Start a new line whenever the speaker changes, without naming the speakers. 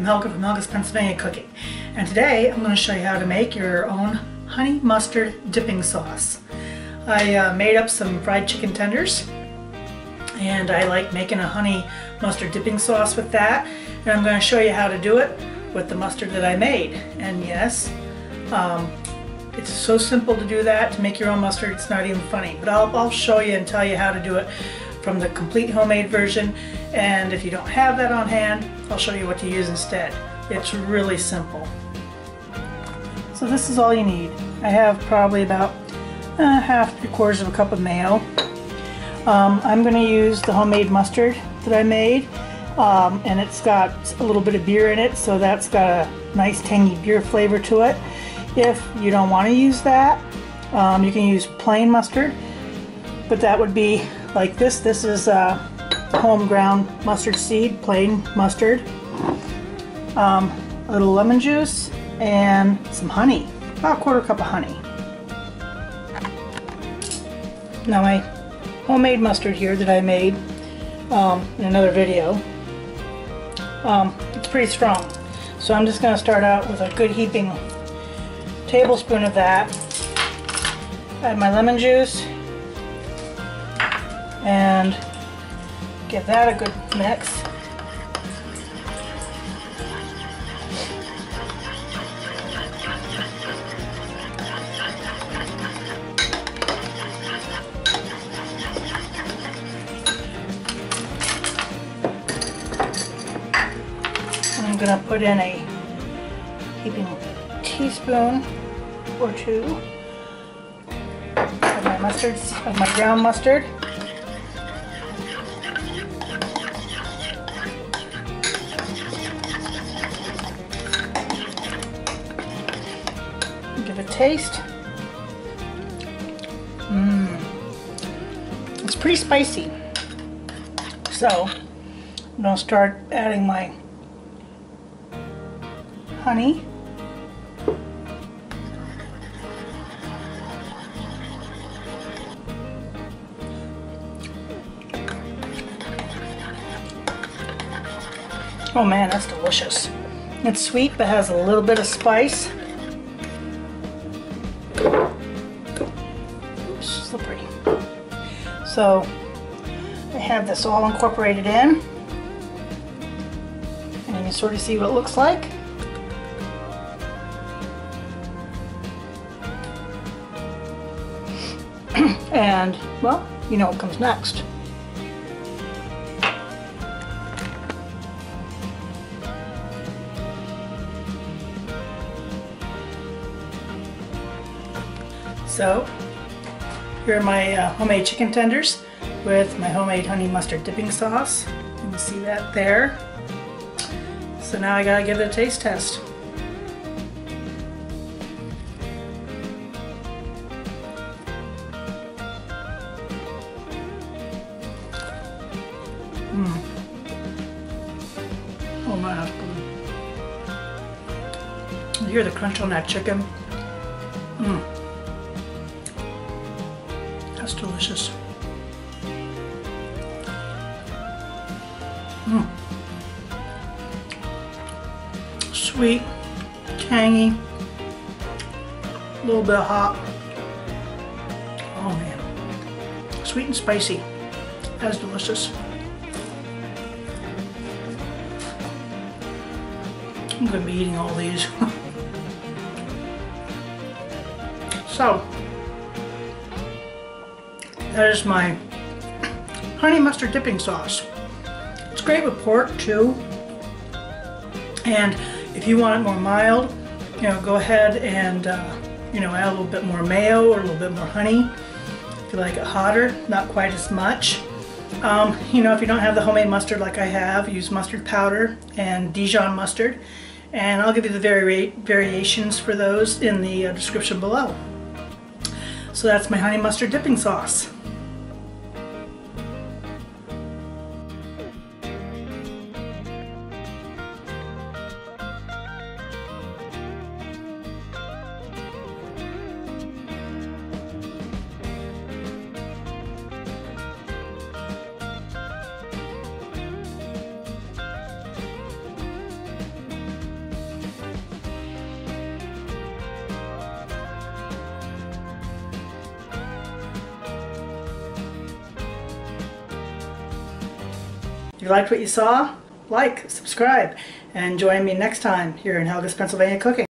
I'm Helga from Helga's Pennsylvania Cooking, and today I'm going to show you how to make your own honey mustard dipping sauce. I made up some fried chicken tenders, and I like making a honey mustard dipping sauce with that, and I'm going to show you how to do it with the mustard that I made. And yes, it's so simple to do that, to make your own mustard, it's not even funny, but I'll show you and tell you how to do it from the complete homemade version, and if you don't have that on hand, I'll show you what to use instead. It's really simple. So this is all you need. I have probably about half, 3/4 of a cup of mayo. I'm going to use the homemade mustard that I made, and it's got a little bit of beer in it, so that's got a nice tangy beer flavor to it. If you don't want to use that, you can use plain mustard, but that would be like this. This is home ground mustard seed, plain mustard, a little lemon juice, and some honey, about 1/4 cup of honey. Now my homemade mustard here that I made in another video, it's pretty strong, so I'm just going to start out with a good heaping tablespoon of that. Add my lemon juice and give that a good mix. I'm going to put in a heaping teaspoon or two of my mustard, of my ground mustard. Give it a taste. It's pretty spicy. So I'm going to start adding my honey. Oh man, that's delicious. It's sweet but has a little bit of spice. Oops, slippery. So I have this all incorporated in, and you can sort of see what it looks like. And, well, you know what comes next. So, here are my homemade chicken tenders with my homemade honey mustard dipping sauce. You can see that there. So now I gotta give it a taste test. Oh man, that's good. You hear the crunch on that chicken? That's delicious. Sweet, tangy, a little bit of hot. Oh man, sweet and spicy. That's delicious. I'm going to be eating all these. So, that is my honey mustard dipping sauce. It's great with pork too. And if you want it more mild, you know, go ahead and you know, add a little bit more mayo or a little bit more honey. If you like it hotter, not quite as much. You know, if you don't have the homemade mustard like I have, use mustard powder and Dijon mustard. And I'll give you the variations for those in the description below. So that's my honey mustard dipping sauce. If you liked what you saw, like, subscribe, and join me next time here in Helga's Pennsylvania Cooking.